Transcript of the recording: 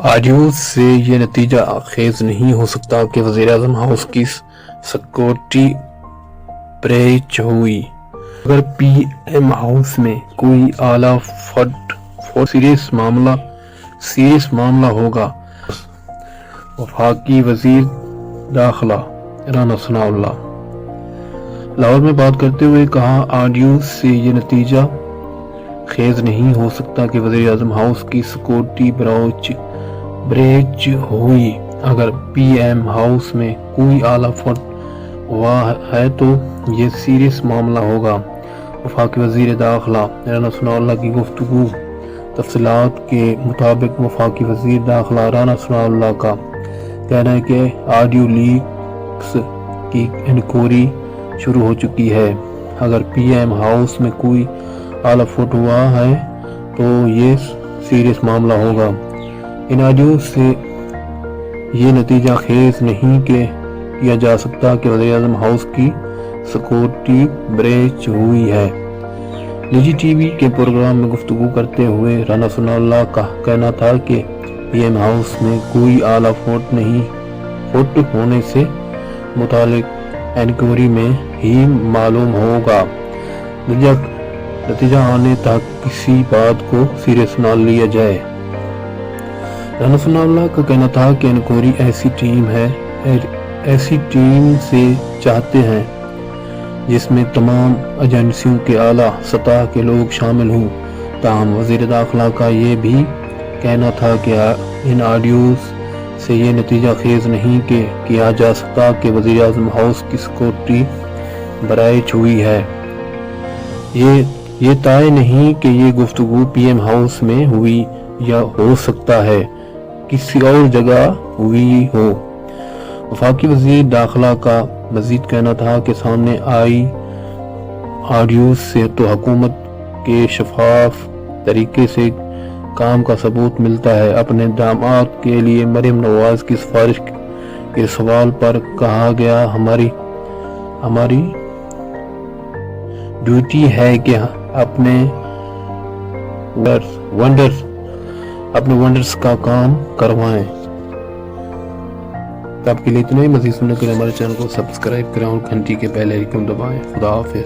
Audio سے یہ نتیجہ خیز نہیں ہو سکتا کہ وزیراعظم ہاؤس کی سیکورٹی بریچ ہوئی۔ اگر پی ایم ہاؤس میں کوئی اعلیٰ سیریس معاملہ ہوگا۔ وفاقی وزیر داخلہ رانا ثناءاللہ لاہور میں بات کرتے ہوئے کہا، آڈیو سے یہ نتیجہ خیز نہیں ہو سکتا کہ وزیراعظم ہاؤس کی سیکورٹی بریچ ہوئی۔ اگر پی ایم ہاؤس میں کوئی اعلیٰ ہوا ہے تو یہ سیریس معاملہ ہوگا۔ وفاقی وزیر داخلہ رانا ثناءاللہ کی گفتگو۔ تفصیلات کے مطابق وفاقی وزیر داخلہ رانا ثناءاللہ کا کہنا ہے کہ آڈیو لیکس کی انکوائری شروع ہو چکی ہے۔ اگر پی ایم ہاؤس میں کوئی اعلیٰ ہوا ہے تو یہ سیریس معاملہ ہوگا۔ ان آڈیو سے یہ نتیجہ خیز نہیں کیا جا سکتا کہ وزیراعظم ہاؤس کی سیکورٹی بریچ ہوئی ہے۔ نجی ٹی وی کے پروگرام میں گفتگو کرتے ہوئے رانا ثناءاللہ کا کہنا تھا کہ پی ایم ہاؤس میں کوئی اعلیٰ ہونے سے متعلق انکوائری میں ہی معلوم ہوگا۔ نتیجہ آنے تک کسی بات کو سیریس نہ لیا جائے۔ رانا ثناءاللہ کا کہنا تھا کہ انکوائری ایسی ٹیم سے چاہتے ہیں جس میں تمام ایجنسیوں کے اعلیٰ سطح کے لوگ شامل ہوں۔ تاہم وزیر داخلہ کا یہ بھی کہنا تھا کہ ان آڈیوز سے یہ نتیجہ خیز نہیں کیا جا سکتا کہ وزیراعظم ہاؤس کی سیکورٹی بریچ ہوئی ہے۔ یہ طے نہیں کہ یہ گفتگو پی ایم ہاؤس میں ہوئی یا ہو سکتا ہے کسی اور جگہ ہوئی ہو۔ وفاقی وزیر داخلہ کا مزید کہنا تھا کہ سامنے آئی آڈیوز سے تو حکومت کے شفاف طریقے سے کام کا ثبوت ملتا ہے۔ اپنے داماد کے لیے مریم نواز کی سفارش کے سوال پر کہا گیا، ہماری ڈیوٹی ہے کہ اپنے ونڈرز کا کام کروائیں۔ تب کے لیے اتنا ہی، مزید سننے کے لیے ہمارے چینل کو سبسکرائب کریں اور گھنٹی کے بیل آئیکن دبائیں۔ خدا حافظ۔